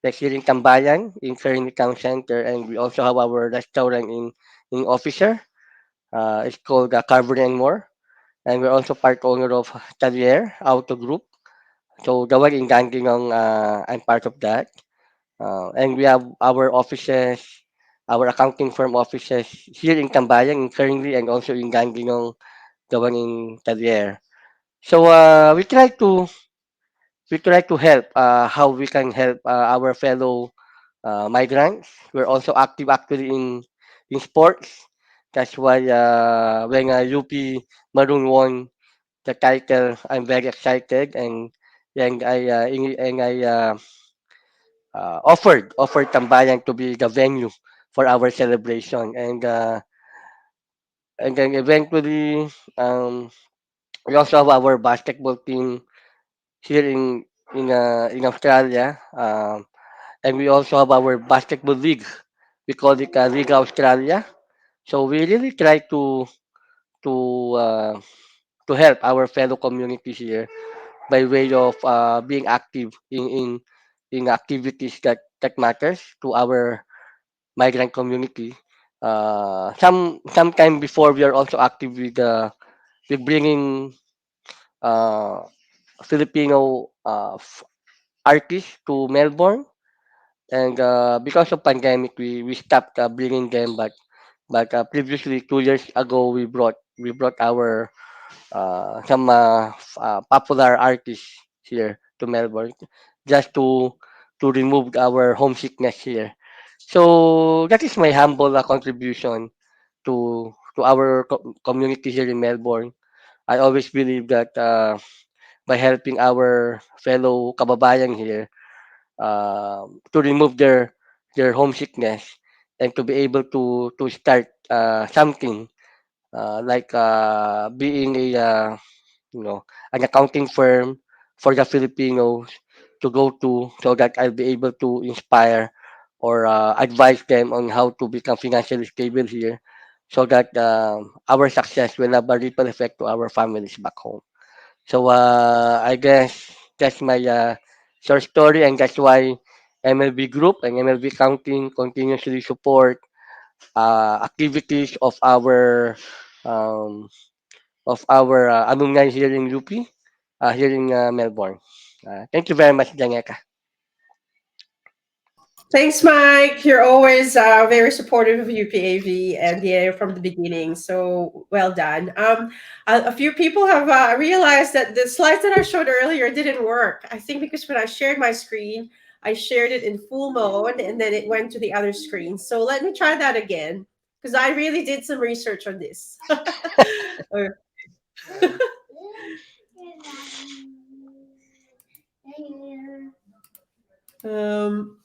here in Tambayan in Karini Town Center, and we also have our restaurant in Officer. It's called Carvery and More, and we're also part owner of Talier Auto Group. So the one in Dandenong, I'm part of that. And we have our offices, our accounting firm offices here in Tambayan currently, and also in Dandenong, the one in Talier. So we try to help how we can help our fellow migrants. We're also active actually in sports. That's why when UP Maroon won the title, I'm very excited, and I offered Tambayan to be the venue for our celebration, and then eventually we also have our basketball team here in Australia, and we also have our basketball league. We call it Liga Australia. So we really try to uh, to help our fellow communities here by way of being active in activities that matters to our migrant community. Sometime before, we are also active with bringing uh, Filipino artists to Melbourne, and because of pandemic, we stopped bringing them. But previously, 2 years ago, we brought our some popular artists here to Melbourne, just to remove our homesickness here. So that is my humble contribution to our community here in Melbourne. I always believe that by helping our fellow kababayan here to remove their homesickness, and to be able to start something like being a you know an accounting firm for the Filipinos to go to, so that I'll be able to inspire or advise them on how to become financially stable here, so that our success will have a ripple effect to our families back home. So I guess that's my short story, and that's why MLB Group and MLB Counting continuously support activities um, of our alumni here in UP, here in Melbourne. Thank you very much, Jangeka. Thanks, Mike. You're always very supportive of UPAV, and yeah, from the beginning. So well done. A few people have realized that the slides that I showed earlier didn't work. I think because when I shared my screen, I shared it in full mode, and then it went to the other screen. So let me try that again, because I really did some research on this. um,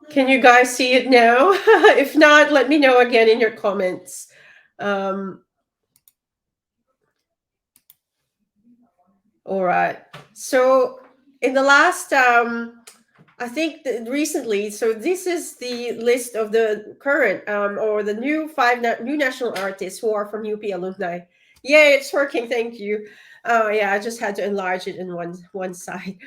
Can you guys see it now? If not, let me know again in your comments. Um, all right. So in the last, I think recently, so this is the list of the current or the new new national artists who are from UP alumni. Yay, it's working. Thank you. Oh yeah, I just had to enlarge it in one side.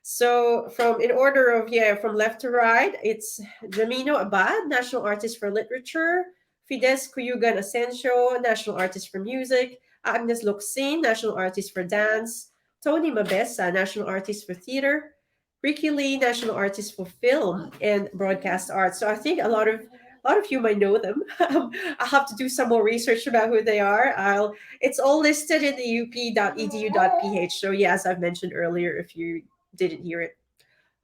So from in order of from left to right, it's Jamino Abad, National Artist for Literature, Fides Cuyugan Asensio, National Artist for Music, Agnes Locsin, National Artist for Dance, Tony Mabesa, National Artist for Theater, Ricky Lee, National Artist for Film and Broadcast Arts. So I think a lot of you might know them. I'll have to do some more research about who they are. It's all listed in the up.edu.ph. So yeah, as I've mentioned earlier, if you didn't hear it.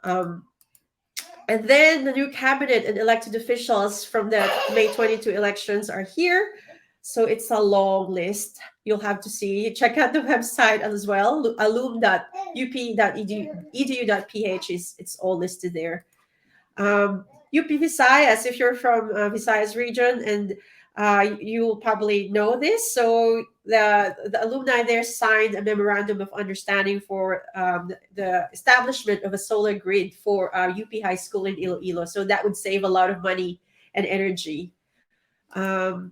And then the new cabinet and elected officials from the May 22 elections are here. So it's a long list. You'll have to see. Check out the website as well. alum.up.edu.ph it's all listed there. UP Visayas, if you're from Visayas region, and you'll probably know this. So the alumni there signed a memorandum of understanding for the establishment of a solar grid for UP High School in Iloilo. So that would save a lot of money and energy. And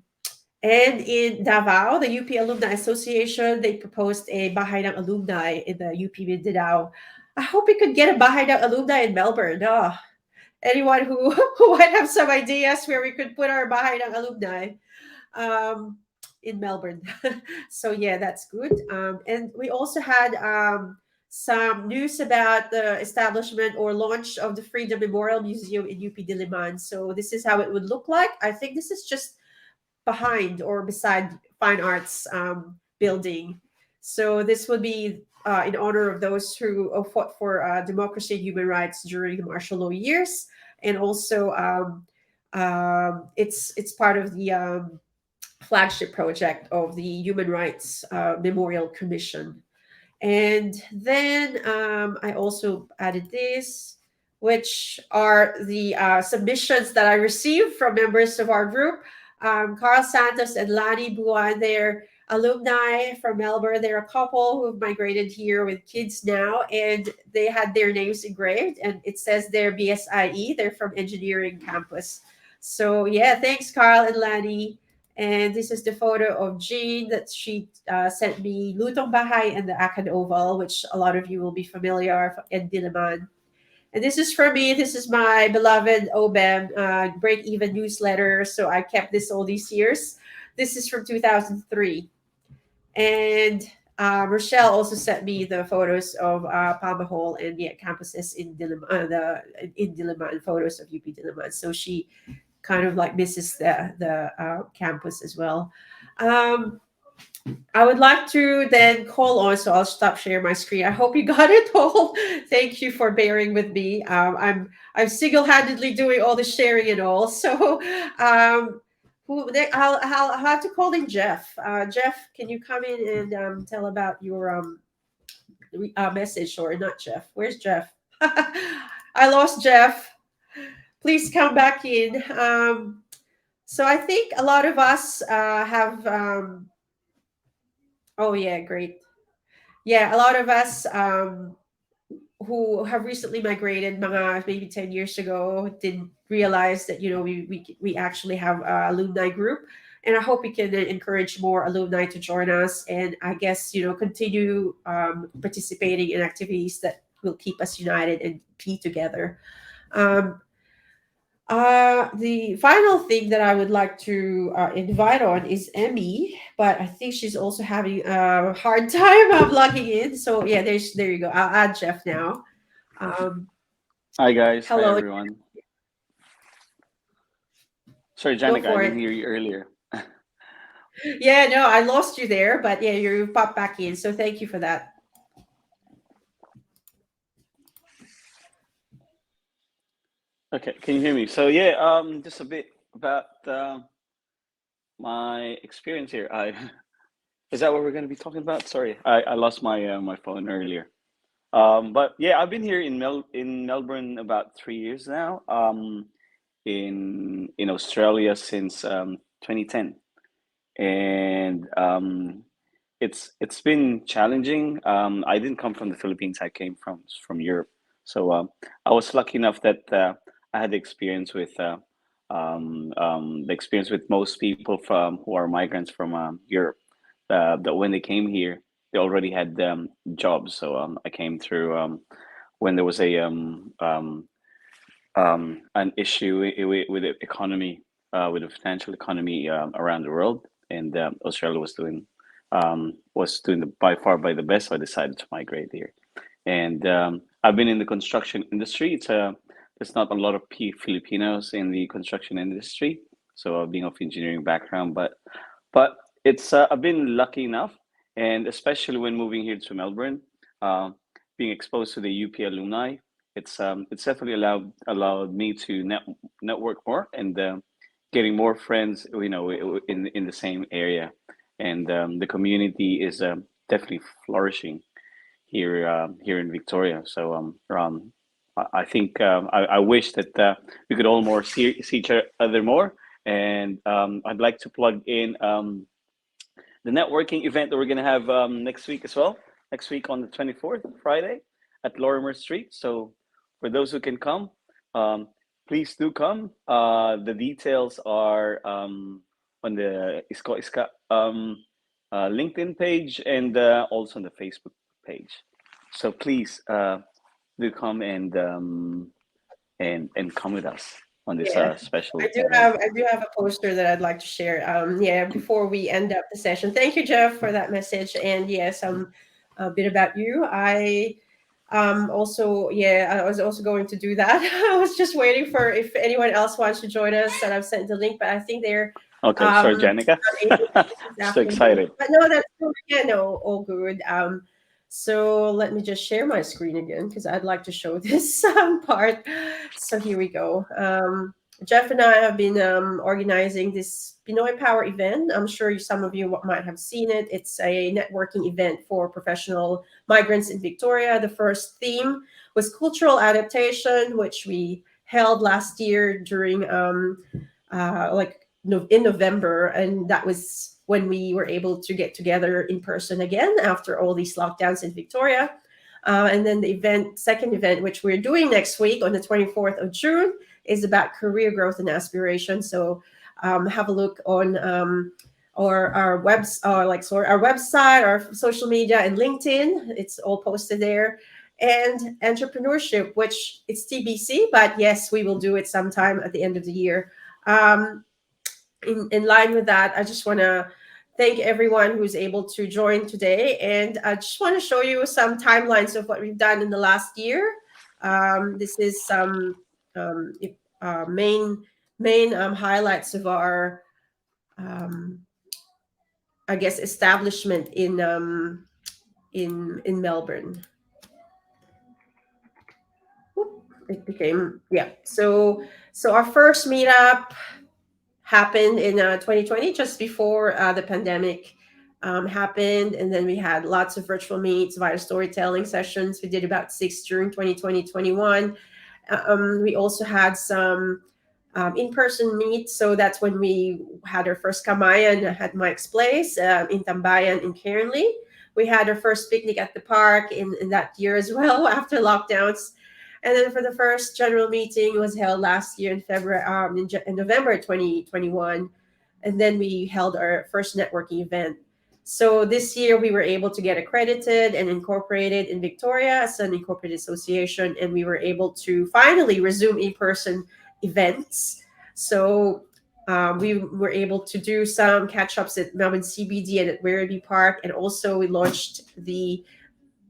in Davao, the UP Alumni Association, they proposed a Bahay ng Alumni in the UP Mindanao. I hope we could get a Bahay ng Alumni in Melbourne. Oh, anyone who might have some ideas where we could put our Bahay ng Alumni in Melbourne. So yeah, that's good. And we also had some news about the establishment or launch of the Freedom Memorial Museum in UP Diliman. So this is how it would look like. I think this is just behind or beside Fine Arts building. So this would be in honor of those who fought for democracy and human rights during the martial law years, and also it's part of the flagship project of the Human Rights Memorial Commission. And then I also added this, which are the submissions that I received from members of our group. Carl Santos and Lani Buan, they're alumni from Melbourne. They're a couple who have migrated here with kids now, and they had their names engraved, and it says they're BSIE. They're from engineering campus. So yeah, thanks, Carl and Lani. And this is the photo of Jean that she sent me, Lutong Bahay and the Akan Oval, which a lot of you will be familiar, in Diliman. And this is for me. This is my beloved OBEM Break Even newsletter. So I kept this all these years. This is from 2003. And Rochelle also sent me the photos of Palma Hall and the campuses in Diliman, photos of UP Diliman. So she kind of like misses the campus as well. I would like to then call on, so I'll stop sharing my screen. I hope you got it all. Thank you for bearing with me. I'm single-handedly doing all the sharing and all. So I'll have to call in Jeff. Jeff, can you come in and tell about your message? Or not Jeff. Where's Jeff? I lost Jeff. Please come back in. So I think a lot of us have oh yeah, great. Yeah, a lot of us who have recently migrated, mga maybe 10 years ago, didn't realize that we actually have an alumni group, and I hope we can encourage more alumni to join us, and I guess continue participating in activities that will keep us united and be together. The final thing that I would like to invite on is Emmy, but I think she's also having a hard time logging in. So yeah, there you go. I'll add Jeff now. Um, Hi guys. Hi Hello, everyone. Sorry, go Janica, I for didn't it. hear you earlier. Yeah, no, I lost you there, but yeah, you popped back in. So thank you for that. Okay, can you hear me? So yeah, just a bit about my experience here. I is that what we're going to be talking about? Sorry, I lost my phone earlier. But yeah, I've been here in Melbourne about 3 years now. In Australia since 2010, and it's been challenging. I didn't come from the Philippines. I came from Europe. So I was lucky enough that I had the experience with most people from who are migrants from Europe. That when they came here, they already had jobs. So I came through when there was an issue with the economy, with the financial economy around the world, and Australia was doing by far by the best. So I decided to migrate here, and I've been in the construction industry. There's not a lot of Filipinos in the construction industry, so being of engineering background, but it's I've been lucky enough, and especially when moving here to Melbourne, uh, being exposed to the UP alumni, it's definitely allowed me to network more and getting more friends, in the same area, and the community is definitely flourishing here in Victoria. So I think I wish that we could all more see each other more, and I'd like to plug in the networking event that we're going to have next week as well. Next week on the 24th, Friday, at Lorimer Street. So for those who can come, um, please do come. The details are on the Iska LinkedIn page and also on the Facebook page. So please do come and come with us on this Yeah, special event. I do have a poster that I'd like to share. Yeah, before we end up the session. Thank you, Jeff, for that message. And yes, a bit about you. I also, yeah, I was also going to do that. I was just waiting for if anyone else wants to join us, and I've sent the link, but I think they're Okay, sorry, Janica. unable to this So afternoon. excited. But no, that's cool. Yeah, no, all good. So let me just share my screen again because I'd like to show this part. So here we go. Jeff and I have been organizing this Pinoy Power event. I'm sure some of you might have seen it. It's a networking event for professional migrants in Victoria. The first theme was cultural adaptation, which we held last year during in November, and that was when we were able to get together in person again after all these lockdowns in Victoria. And then the second event, which we're doing next week on the 24th of June, is about career growth and aspiration. So have a look on our our website, our social media, and LinkedIn. It's all posted there. And entrepreneurship, which it's TBC, but yes, we will do it sometime at the end of the year. Um, in line with that, I just want to thank everyone who's able to join today. And I just want to show you some timelines of what we've done in the last year. This is some um, main highlights of our, um, I guess, establishment in Melbourne. It became, yeah. So our first meetup happened in 2020, just before the pandemic happened. And then we had lots of virtual meets via storytelling sessions. We did about 6 during 2020, 21. We also had some in-person meets. So that's when we had our first kamayan at Mike's place in Tambayan in Cairnley. We had our first picnic at the park in that year as well after lockdowns. And then for the first general meeting was held last year in February, in November 2021. And then we held our first networking event. So this year we were able to get accredited and incorporated in Victoria as an incorporated association, and we were able to finally resume in-person events. So we were able to do some catch-ups at Melbourne CBD and at Werribee Park, and also we launched the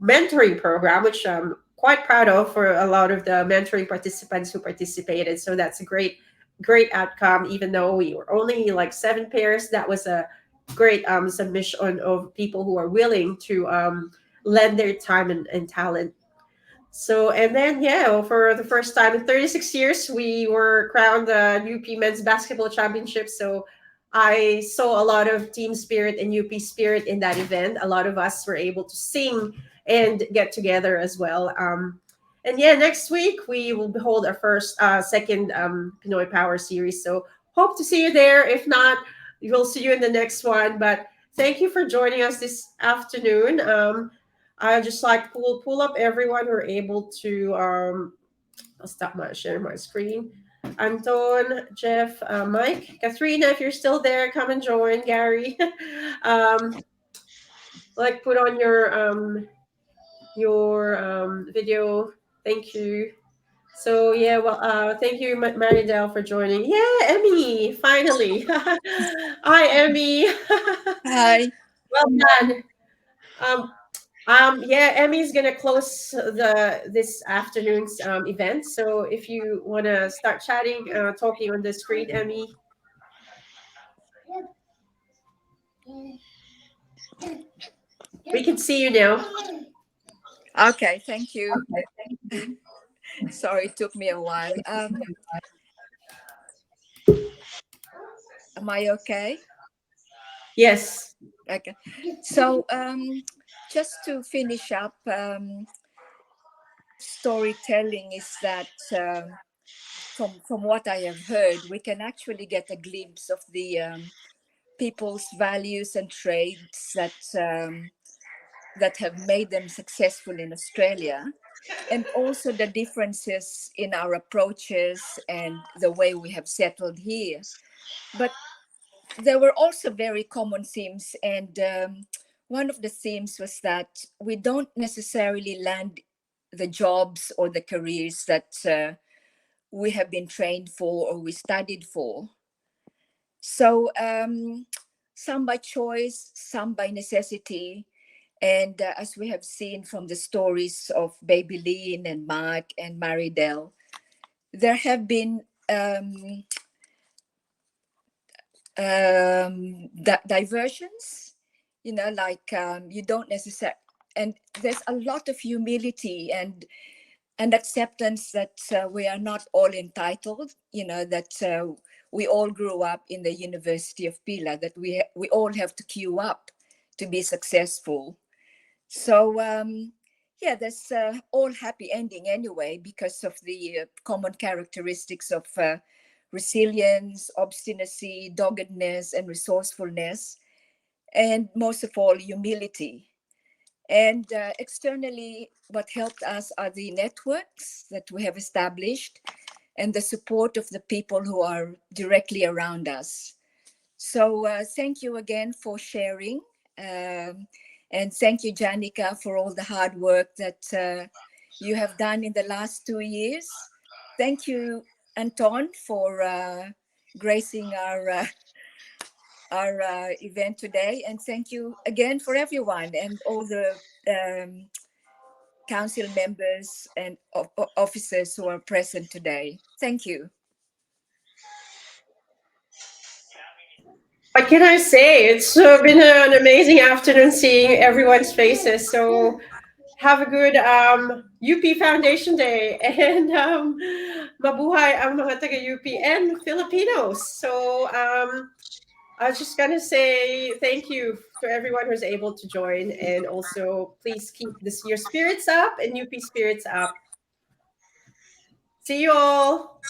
mentoring program, which I'm quite proud of for a lot of the mentoring participants who participated. So that's a great outcome. Even though we were only like 7 pairs, that was a great submission of people who are willing to lend their time and talent. So, and then, yeah, for the first time in 36 years, we were crowned the UP Men's Basketball Championship. So, I saw a lot of team spirit and UP spirit in that event. A lot of us were able to sing and get together as well. And yeah, next week we will hold our second Pinoy Power series. So, hope to see you there. If not, we'll see you in the next one. But thank you for joining us this afternoon. I just like pull up everyone who are able to I'll stop my sharing my screen. Anton, Jeff, Mike, Katharina, if you're still there, come and join. Gary, um, like put on your video. Thank you. So yeah, well, thank you, Maridel, for joining. Yeah, Emmy, finally. Hi, Emmy. Hi. Well done. Um, yeah, Emmy's gonna close this afternoon's event. So if you wanna start chatting, talking on the screen, Emmy. We can see you now. Okay, thank you. Sorry, it took me a while. Am I okay? Yes. Okay. So just to finish up, storytelling is that from what I have heard, we can actually get a glimpse of the people's values and traits that have made them successful in Australia, and also the differences in our approaches and the way we have settled here. But there were also very common themes, and one of the themes was that we don't necessarily land the jobs or the careers that we have been trained for or we studied for. So some by choice, some by necessity. And as we have seen from the stories of Baby Lynn and Mark and Maridel, there have been diversions, like you don't necessarily, and there's a lot of humility and acceptance that we are not all entitled, that we all grew up in the University of Pila, that we all have to queue up to be successful. So yeah, there's all happy ending anyway because of the common characteristics of resilience, obstinacy, doggedness, and resourcefulness, and most of all, humility. And externally, what helped us are the networks that we have established and the support of the people who are directly around us. So thank you again for sharing. And thank you, Janica, for all the hard work that you have done in the last 2 years. Thank you, Anton, for gracing our event today. And thank you again for everyone and all the council members and officers who are present today. Thank you. What can I say? It's been an amazing afternoon seeing everyone's faces. So have a good UP Foundation Day and mabuhay ang mga taga-UP and Filipinos. So I was just gonna say thank you to everyone who's able to join, and also please keep your spirits up and UP spirits up. See you all.